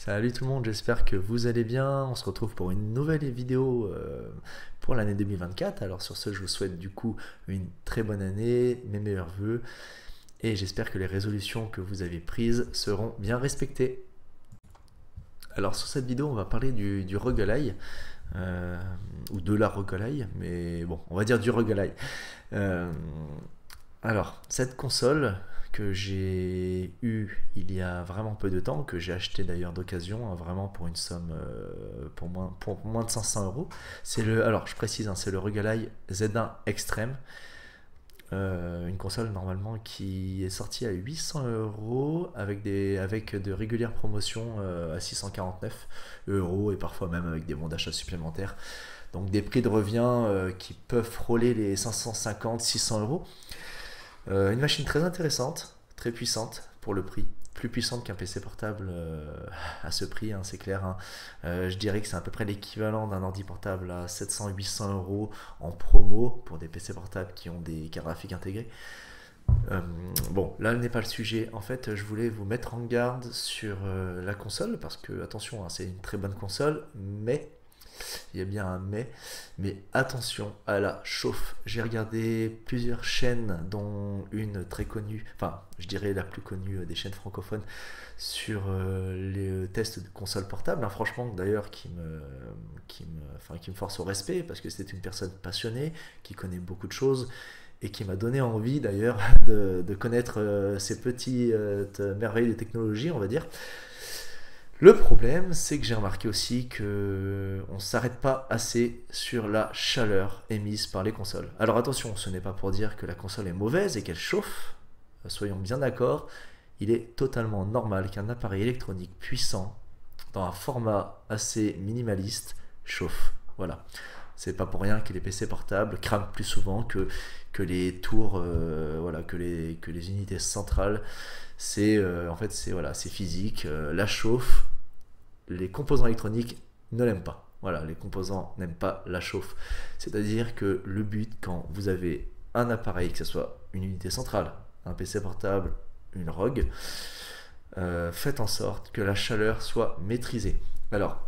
Salut tout le monde, j'espère que vous allez bien. On se retrouve pour une nouvelle vidéo pour l'année 2024. Alors sur ce, je vous souhaite du coup une très bonne année, mes meilleurs vœux, et j'espère que les résolutions que vous avez prises seront bien respectées. Alors sur cette vidéo, on va parler du roguelike, ou de la roguelike, mais bon, on va dire du roguelike. Alors, cette console que j'ai eue il y a vraiment peu de temps, que j'ai acheté d'ailleurs d'occasion, hein, vraiment pour une somme pour moins de 500 euros. Alors je précise, hein, c'est le Roguelike Z1 Extreme, une console normalement qui est sortie à 800 euros avec de régulières promotions à 649 euros et parfois même avec des bons d'achat supplémentaires. Donc des prix de revient qui peuvent frôler les 550-600 euros. Une machine très intéressante, très puissante pour le prix, plus puissante qu'un PC portable à ce prix, hein, c'est clair. Hein. Je dirais que c'est à peu près l'équivalent d'un ordi portable à 700-800 euros en promo pour des PC portables qui ont des cartes graphiques intégrées. Bon, là n'est pas le sujet. En fait, je voulais vous mettre en garde sur la console parce que, attention, hein, c'est une très bonne console, mais il y a bien un mais attention à la chauffe. J'ai regardé plusieurs chaînes, dont une très connue, enfin je dirais la plus connue des chaînes francophones, sur les tests de console portable, hein, franchement d'ailleurs qui me force au respect parce que c'est une personne passionnée, qui connaît beaucoup de choses et qui m'a donné envie d'ailleurs de connaître ces petites merveilles de technologie, on va dire. Le problème, c'est que j'ai remarqué aussi que on ne s'arrête pas assez sur la chaleur émise par les consoles. Alors attention, ce n'est pas pour dire que la console est mauvaise et qu'elle chauffe, soyons bien d'accord, il est totalement normal qu'un appareil électronique puissant, dans un format assez minimaliste, chauffe. Voilà. C'est pas pour rien que les PC portables crament plus souvent que les tours, voilà, que les unités centrales. En fait, c'est physique, la chauffe. Les composants électroniques ne l'aiment pas. Voilà, les composants n'aiment pas la chauffe. C'est-à-dire que le but, quand vous avez un appareil, que ce soit une unité centrale, un PC portable, une ROG, faites en sorte que la chaleur soit maîtrisée. Alors,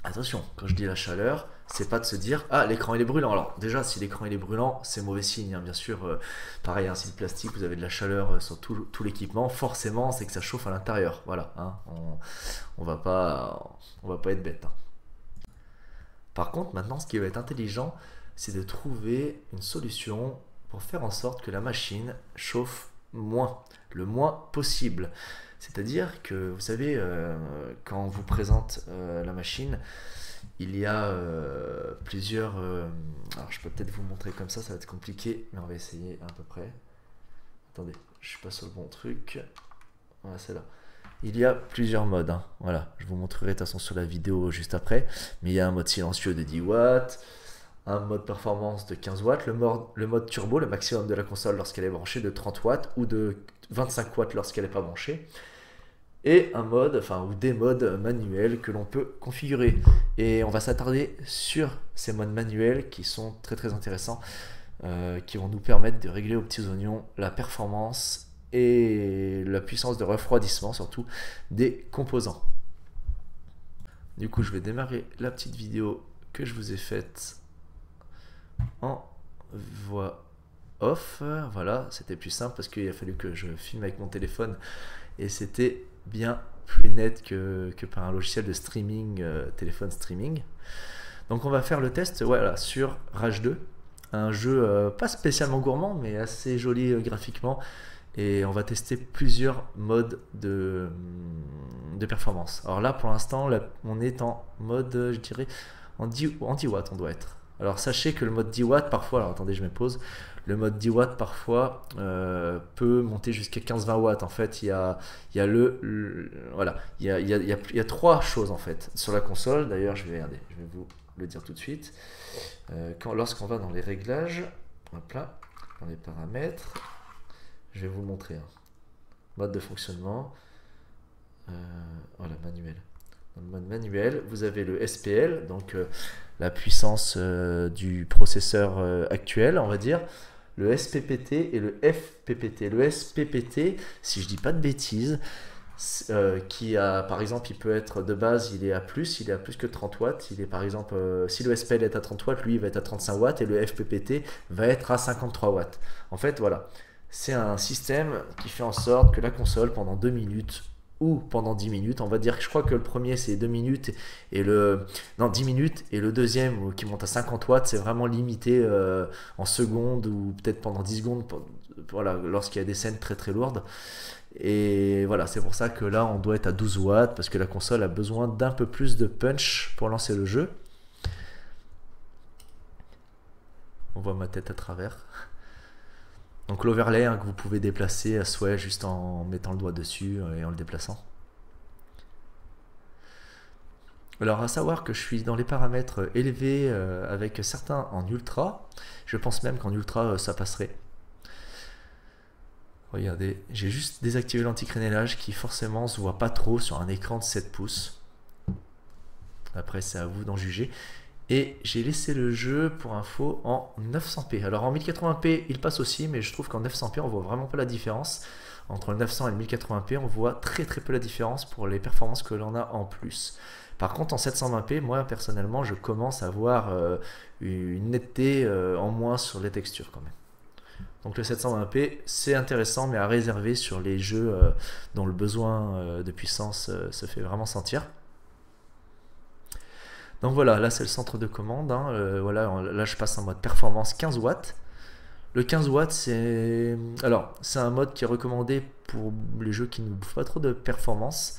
attention, quand je dis la chaleur, c'est pas de se dire ah, l'écran il est brûlant. Alors déjà, si l'écran il est brûlant, c'est mauvais signe, hein, bien sûr. Pareil, hein, si le plastique, vous avez de la chaleur sur tout l'équipement, forcément c'est que ça chauffe à l'intérieur. Voilà, hein, on va pas être bête, hein. Par contre, maintenant, ce qui va être intelligent, c'est de trouver une solution pour faire en sorte que la machine chauffe moins, le moins possible. C'est-à-dire que, vous savez, quand on vous présente la machine, il y a plusieurs... alors je peux peut-être vous montrer comme ça va être compliqué, mais on va essayer à peu près. Attendez, je suis pas sur le bon truc. Voilà, c'est là. Il y a plusieurs modes, hein. Voilà, je vous montrerai de toute façon sur la vidéo juste après. Mais il y a un mode silencieux de 10 watts, un mode performance de 15 watts, le mode turbo, le maximum de la console lorsqu'elle est branchée, de 30 watts ou de 25 watts lorsqu'elle n'est pas branchée. Et un mode, ou des modes manuels que l'on peut configurer. Et on va s'attarder sur ces modes manuels qui sont très très intéressants, qui vont nous permettre de régler aux petits oignons la performance et la puissance de refroidissement surtout des composants. Du coup, je vais démarrer la petite vidéo que je vous ai faite en voix off. Voilà, c'était plus simple parce qu'il a fallu que je filme avec mon téléphone et c'était bien plus net que par un logiciel de streaming, téléphone streaming. Donc on va faire le test, voilà, sur Rage 2, un jeu pas spécialement gourmand mais assez joli graphiquement, et on va tester plusieurs modes de performance. Alors là pour l'instant on est en mode, je dirais en 10 watts on doit être. Alors sachez que le mode 10 watts parfois, alors attendez je me pose, le mode 10 watts parfois peut monter jusqu'à 15-20 watts. En fait il y a voilà, il y a trois choses en fait sur la console. D'ailleurs je vais vous le dire tout de suite. Lorsqu'on va dans les réglages, hop là, dans les paramètres, je vais vous le montrer, hein. Mode de fonctionnement, voilà, manuel. Dans le mode manuel, vous avez le SPL, donc la puissance du processeur actuel, on va dire, le SPPT et le FPPT. Le SPPT, si je dis pas de bêtises, qui a, par exemple, il peut être de base, il est à plus que 30 watts. Il est par exemple, si le SPL est à 30 watts, lui il va être à 35 watts et le FPPT va être à 53 watts. En fait, voilà, c'est un système qui fait en sorte que la console, pendant 2 minutes ou pendant 10 minutes, on va dire que je crois que le premier c'est 2 minutes et le non 10 minutes et le deuxième qui monte à 50 watts, c'est vraiment limité en secondes ou peut-être pendant 10 secondes voilà, lorsqu'il y a des scènes très très lourdes. Et voilà, c'est pour ça que là, on doit être à 12 watts parce que la console a besoin d'un peu plus de punch pour lancer le jeu. On voit ma tête à travers. Donc l'overlay hein, que vous pouvez déplacer à souhait juste en mettant le doigt dessus et en le déplaçant. Alors à savoir que je suis dans les paramètres élevés avec certains en ultra. Je pense même qu'en ultra ça passerait. Regardez, j'ai juste désactivé l'anti-crénelage qui forcément se voit pas trop sur un écran de 7 pouces. Après c'est à vous d'en juger. Et j'ai laissé le jeu pour info en 900p. Alors en 1080p il passe aussi, mais je trouve qu'en 900p on voit vraiment pas la différence. Entre le 900 et le 1080p on voit très peu la différence pour les performances que l'on a en plus. Par contre en 720p, moi personnellement je commence à voir une netteté en moins sur les textures quand même. Donc le 720p c'est intéressant mais à réserver sur les jeux dont le besoin de puissance se fait vraiment sentir. Donc voilà, là c'est le centre de commande, hein. Voilà, là je passe en mode performance 15 watts. Le 15 watts c'est... Alors c'est un mode qui est recommandé pour les jeux qui ne bouffent pas trop de performance.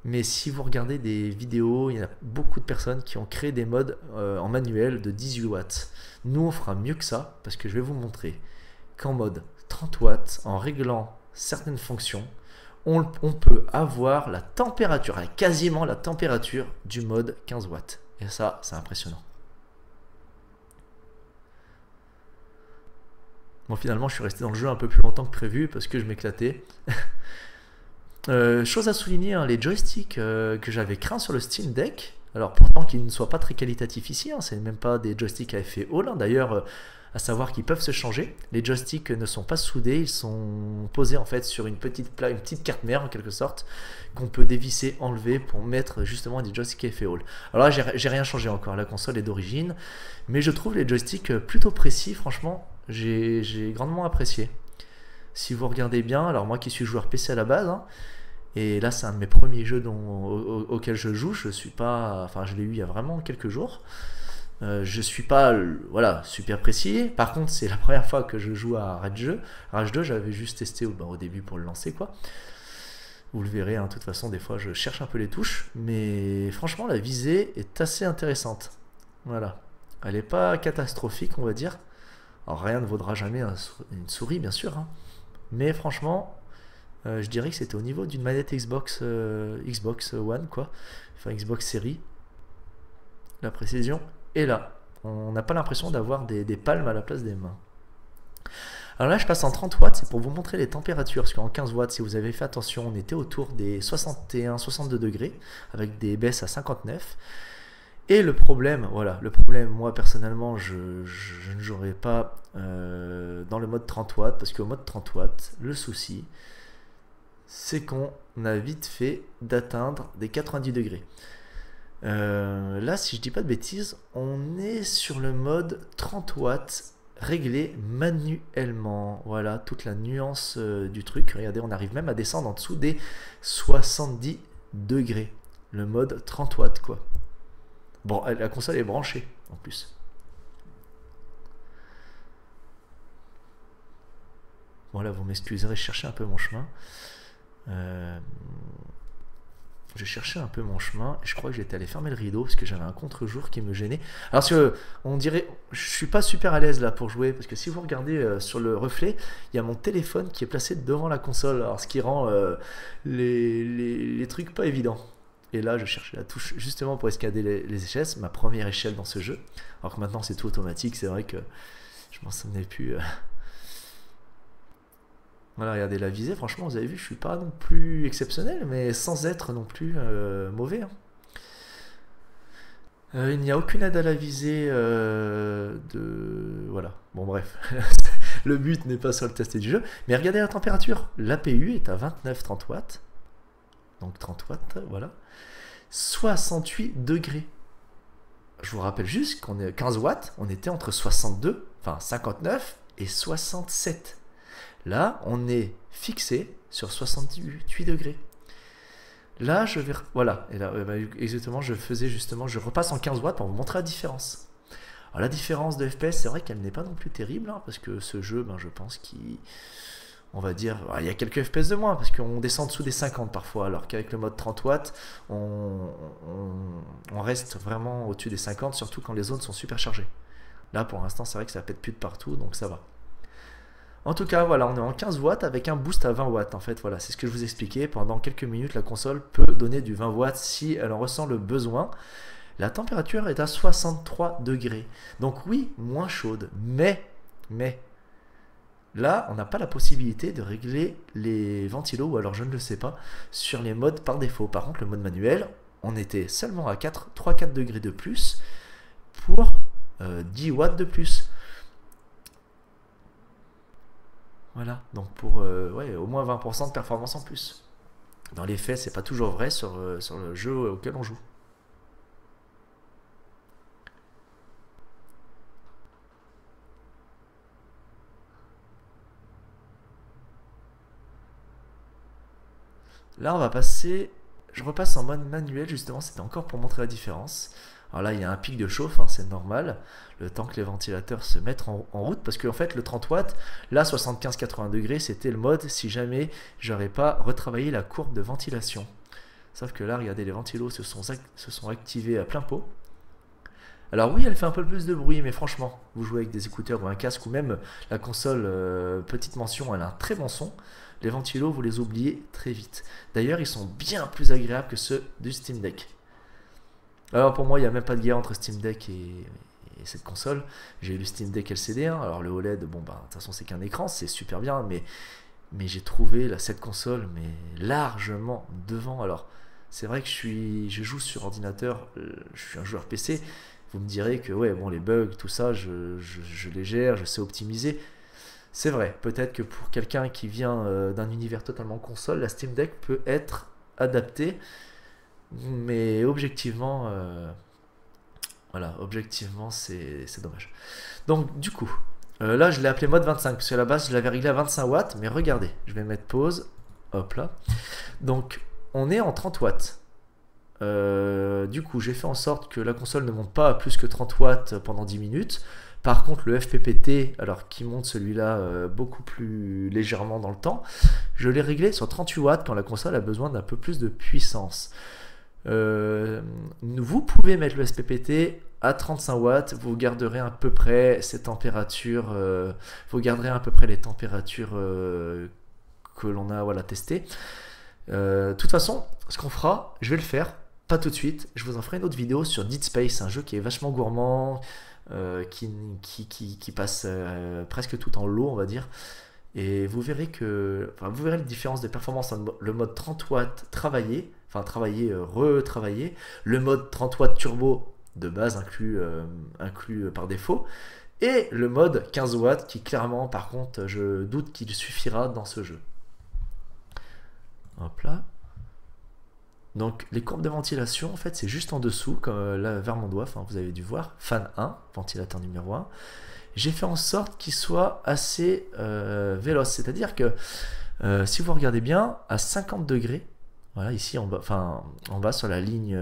Mais si vous regardez des vidéos, il y a beaucoup de personnes qui ont créé des modes en manuel de 18 watts. Nous on fera mieux que ça parce que je vais vous montrer qu'en mode 30 watts, en réglant certaines fonctions, on peut avoir la température, quasiment la température du mode 15 watts. Et ça, c'est impressionnant. Bon, finalement, je suis resté dans le jeu un peu plus longtemps que prévu parce que je m'éclatais. Chose à souligner, hein, les joysticks que j'avais craints sur le Steam Deck, alors pourtant qu'ils ne soient pas très qualitatifs ici, hein, c'est même pas des joysticks à effet Hall, hein, d'ailleurs, à savoir qu'ils peuvent se changer. Les joysticks ne sont pas soudés, ils sont posés en fait sur une petite carte mère en quelque sorte, qu'on peut dévisser, enlever pour mettre justement des joysticks à effet Hall. Alors là, j'ai rien changé encore, la console est d'origine, mais je trouve les joysticks plutôt précis, franchement, j'ai grandement apprécié. Si vous regardez bien, alors moi qui suis joueur PC à la base, hein, et là c'est un de mes premiers jeux auxquels je joue, je suis pas, enfin je l'ai eu il y a vraiment quelques jours. Je suis pas voilà, super précis. Par contre, c'est la première fois que je joue à Rage 2. Rage 2, j'avais juste testé au début pour le lancer, quoi. Vous le verrez, hein, de toute façon, des fois je cherche un peu les touches. Mais franchement, la visée est assez intéressante. Voilà. Elle n'est pas catastrophique, on va dire. Alors, rien ne vaudra jamais une souris, bien sûr. Hein. Mais franchement, je dirais que c'était au niveau d'une manette Xbox One, quoi. Enfin, Xbox Series. La précision. Et là, on n'a pas l'impression d'avoir des palmes à la place des mains. Alors là, je passe en 30 watts, c'est pour vous montrer les températures. Parce qu'en 15 watts, si vous avez fait attention, on était autour des 61-62 degrés, avec des baisses à 59. Et le problème, voilà, moi personnellement, je ne jouerai pas dans le mode 30 watts, parce qu'au mode 30 watts, le souci, c'est qu'on a vite fait d'atteindre des 90 degrés. Là, si je dis pas de bêtises, on est sur le mode 30 watts réglé manuellement. Voilà, toute la nuance du truc. Regardez, on arrive même à descendre en dessous des 70 degrés. Le mode 30 watts, quoi. Bon, la console est branchée, en plus. Voilà, vous m'excuserez, je cherchais un peu mon chemin. Je cherchais un peu mon chemin et je crois que j'étais allé fermer le rideau parce que j'avais un contre-jour qui me gênait. Alors on dirait, je suis pas super à l'aise là pour jouer parce que si vous regardez sur le reflet, il y a mon téléphone qui est placé devant la console, alors ce qui rend les trucs pas évidents. Et là je cherchais la touche justement pour escalader les échelles, ma première échelle dans ce jeu. Alors que maintenant c'est tout automatique, c'est vrai que je m'en souvenais plus. Voilà, regardez la visée, franchement, vous avez vu, je suis pas non plus exceptionnel, mais sans être non plus mauvais. Hein. Il n'y a aucune aide à la visée Voilà, bon bref, le but n'est pas sur le test du jeu, mais regardez la température, l'APU est à 29-30 watts, donc 30 watts, voilà. 68 degrés. Je vous rappelle juste qu'on est 15 watts, on était entre 62, enfin 59 et 67. Là, on est fixé sur 68 degrés. Là, je vais... Voilà, et là, exactement, je repasse en 15 watts pour vous montrer la différence. Alors, la différence de FPS, c'est vrai qu'elle n'est pas non plus terrible, hein, parce que ce jeu, je pense qu'il... On va dire, il y a quelques FPS de moins, parce qu'on descend dessous des 50 parfois, alors qu'avec le mode 30 watts, on reste vraiment au-dessus des 50, surtout quand les zones sont super chargées. Là, pour l'instant, c'est vrai que ça pète plus de partout, donc ça va. En tout cas, voilà, on est en 15 watts avec un boost à 20 watts. En fait, voilà, c'est ce que je vous expliquais. Pendant quelques minutes, la console peut donner du 20 watts si elle en ressent le besoin. La température est à 63 degrés. Donc oui, moins chaude, mais là, on n'a pas la possibilité de régler les ventilos, ou alors je ne le sais pas, sur les modes par défaut. Par contre, le mode manuel, on était seulement à 3-4 degrés de plus pour 10 watts de plus. Voilà, donc pour ouais, au moins 20% de performance en plus. Dans les faits, c'est pas toujours vrai sur le jeu auquel on joue. Là, on va passer... Je repasse en mode manuel, justement, c'était encore pour montrer la différence. Alors là, il y a un pic de chauffe, hein, c'est normal, le temps que les ventilateurs se mettent en route, parce qu'en fait, le 30 watts, là, 75-80 degrés, c'était le mode si jamais j'aurais pas retravaillé la courbe de ventilation. Sauf que là, regardez, les ventilos se sont activés à plein pot. Alors oui, elle fait un peu plus de bruit, mais franchement, vous jouez avec des écouteurs ou un casque, ou même la console, petite mention, elle a un très bon son. Les ventilos, vous les oubliez très vite. D'ailleurs, ils sont bien plus agréables que ceux du Steam Deck. Alors pour moi, il n'y a même pas de guerre entre Steam Deck et cette console. J'ai eu le Steam Deck LCD, hein. Alors le OLED, bon bah de toute façon c'est qu'un écran, c'est super bien, mais j'ai trouvé cette console mais largement devant. Alors c'est vrai que je joue sur ordinateur, je suis un joueur PC. Vous me direz que ouais, bon, les bugs, tout ça, je les gère, je sais optimiser. C'est vrai, peut-être que pour quelqu'un qui vient d'un univers totalement console, la Steam Deck peut être adaptée, mais objectivement, voilà, objectivement, c'est dommage. Donc, du coup, là, je l'ai appelé mode 25, parce qu'à la base, je l'avais réglé à 25 watts, mais regardez, je vais mettre pause, hop là. Donc, on est en 30 watts. Du coup, j'ai fait en sorte que la console ne monte pas à plus que 30 watts pendant 10 minutes. Par contre, le FPPT, alors qui monte celui-là beaucoup plus légèrement dans le temps, je l'ai réglé sur 38 watts quand la console a besoin d'un peu plus de puissance. Vous pouvez mettre le SPPT à 35 watts, vous garderez à peu près ces températures, vous garderez à peu près les températures que l'on a voilà, testées. De toute façon, ce qu'on fera, je vais le faire, pas tout de suite, je vous en ferai une autre vidéo sur Dead Space, un jeu qui est vachement gourmand, qui passe presque tout en low, on va dire. Et vous verrez vous verrez la différence de performance entre le mode 30 watts travaillé, retravaillé, le mode 30 watts turbo de base inclus par défaut, et le mode 15 watts qui clairement, par contre, je doute qu'il suffira dans ce jeu. Hop là. Donc les courbes de ventilation, en fait, c'est juste en dessous, comme là vers mon doigt, vous avez dû voir, fan 1, ventilateur numéro 1. J'ai fait en sorte qu'il soit assez véloce, c'est-à-dire que si vous regardez bien, à 50 degrés, voilà, ici en bas sur la ligne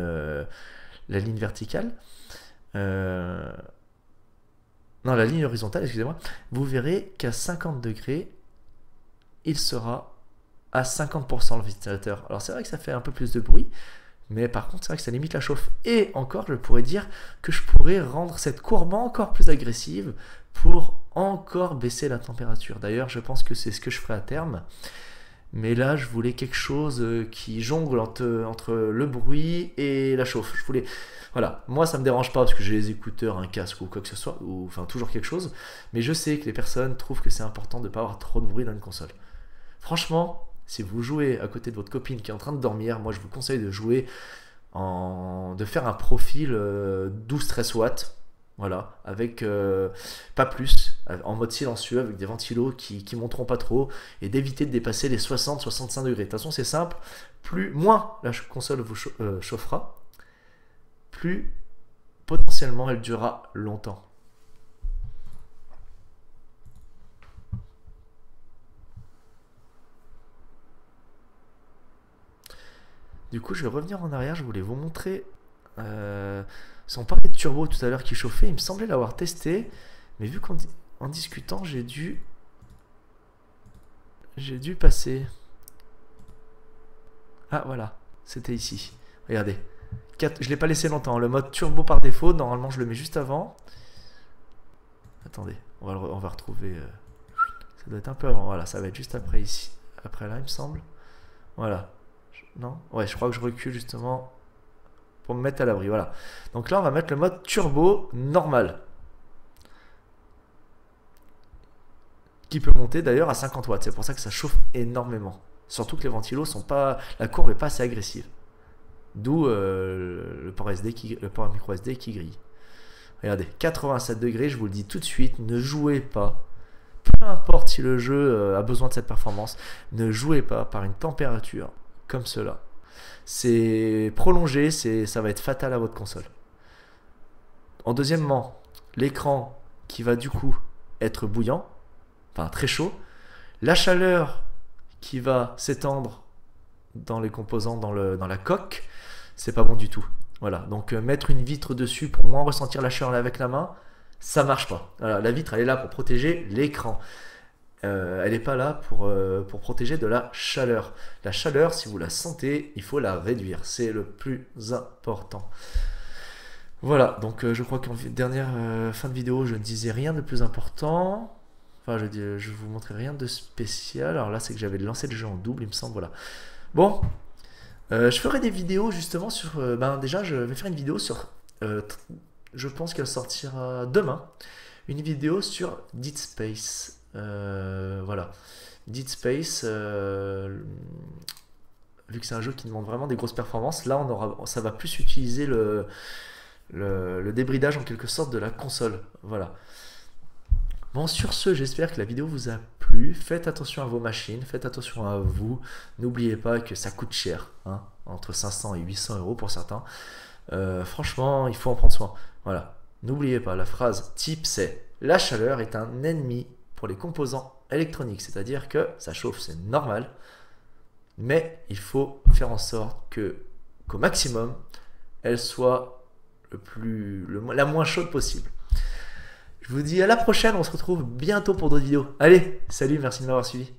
verticale, non, la ligne horizontale, excusez-moi, vous verrez qu'à 50 degrés, il sera à 50% le ventilateur. Alors c'est vrai que ça fait un peu plus de bruit, mais par contre c'est vrai que ça limite la chauffe. Et encore, je pourrais dire que je pourrais rendre cette courbe encore plus agressive pour encore baisser la température. D'ailleurs, je pense que c'est ce que je ferai à terme. Mais là, je voulais quelque chose qui jongle entre le bruit et la chauffe. Je voulais... Voilà, moi ça me dérange pas parce que j'ai les écouteurs, un casque ou quoi que ce soit, ou enfin toujours quelque chose. Mais je sais que les personnes trouvent que c'est important de ne pas avoir trop de bruit dans une console. Franchement, si vous jouez à côté de votre copine qui est en train de dormir, moi je vous conseille de jouer de faire un profil 12-13 watts, voilà, avec pas plus, en mode silencieux avec des ventilos qui monteront pas trop et d'éviter de dépasser les 60-65 degrés. De toute façon, c'est simple, moins la console vous chauffera, plus potentiellement elle durera longtemps. Du coup, je vais revenir en arrière, je voulais vous montrer. On parlait de turbo tout à l'heure qui chauffait, il me semblait l'avoir testé, mais vu qu'en discutant, j'ai dû passer. Ah voilà, c'était ici. Regardez, je l'ai pas laissé longtemps. Le mode turbo par défaut, normalement je le mets juste avant. Attendez, on va retrouver. Ça doit être un peu avant. Voilà, ça va être juste après ici. Après là, il me semble. Voilà. Non? Ouais, je crois que je recule justement pour me mettre à l'abri. Voilà. Donc là, on va mettre le mode turbo normal. Qui peut monter d'ailleurs à 50 watts. C'est pour ça que ça chauffe énormément. Surtout que les ventilos sont pas. La courbe n'est pas assez agressive. D'où le port micro SD qui grille. Regardez, 87 degrés, je vous le dis tout de suite, ne jouez pas. Peu importe si le jeu a besoin de cette performance, ne jouez pas par une température comme cela. C'est prolongé, ça va être fatal à votre console. En deuxièmement, l'écran qui va du coup être bouillant, enfin très chaud, la chaleur qui va s'étendre dans les composants, dans la coque, c'est pas bon du tout. Voilà, donc mettre une vitre dessus pour moins ressentir la chaleur avec la main, ça marche pas. Voilà, la vitre elle est là pour protéger l'écran. Elle n'est pas là pour protéger de la chaleur. La chaleur, si vous la sentez, il faut la réduire. C'est le plus important. Voilà, donc je crois qu'en dernière fin de vidéo, je ne disais rien de plus important. Enfin, je vous montrais rien de spécial. Alors là, c'est que j'avais lancé le jeu en double, il me semble. Voilà. Bon, je ferai des vidéos justement sur... déjà, je vais faire une vidéo sur... je pense qu'elle sortira demain. Une vidéo sur Dead Space. Voilà. Dead Space, vu que c'est un jeu qui demande vraiment des grosses performances, là, ça va plus utiliser le débridage en quelque sorte de la console. Voilà. Bon, sur ce, j'espère que la vidéo vous a plu. Faites attention à vos machines, faites attention à vous. N'oubliez pas que ça coûte cher, hein, entre 500 et 800 € pour certains. Franchement, il faut en prendre soin. Voilà. N'oubliez pas, la phrase type c'est « La chaleur est un ennemi pour les composants électroniques ». C'est-à-dire que ça chauffe, c'est normal. Mais il faut faire en sorte qu'au maximum, elle soit la moins chaude possible. Je vous dis à la prochaine, on se retrouve bientôt pour d'autres vidéos. Allez, salut, merci de m'avoir suivi.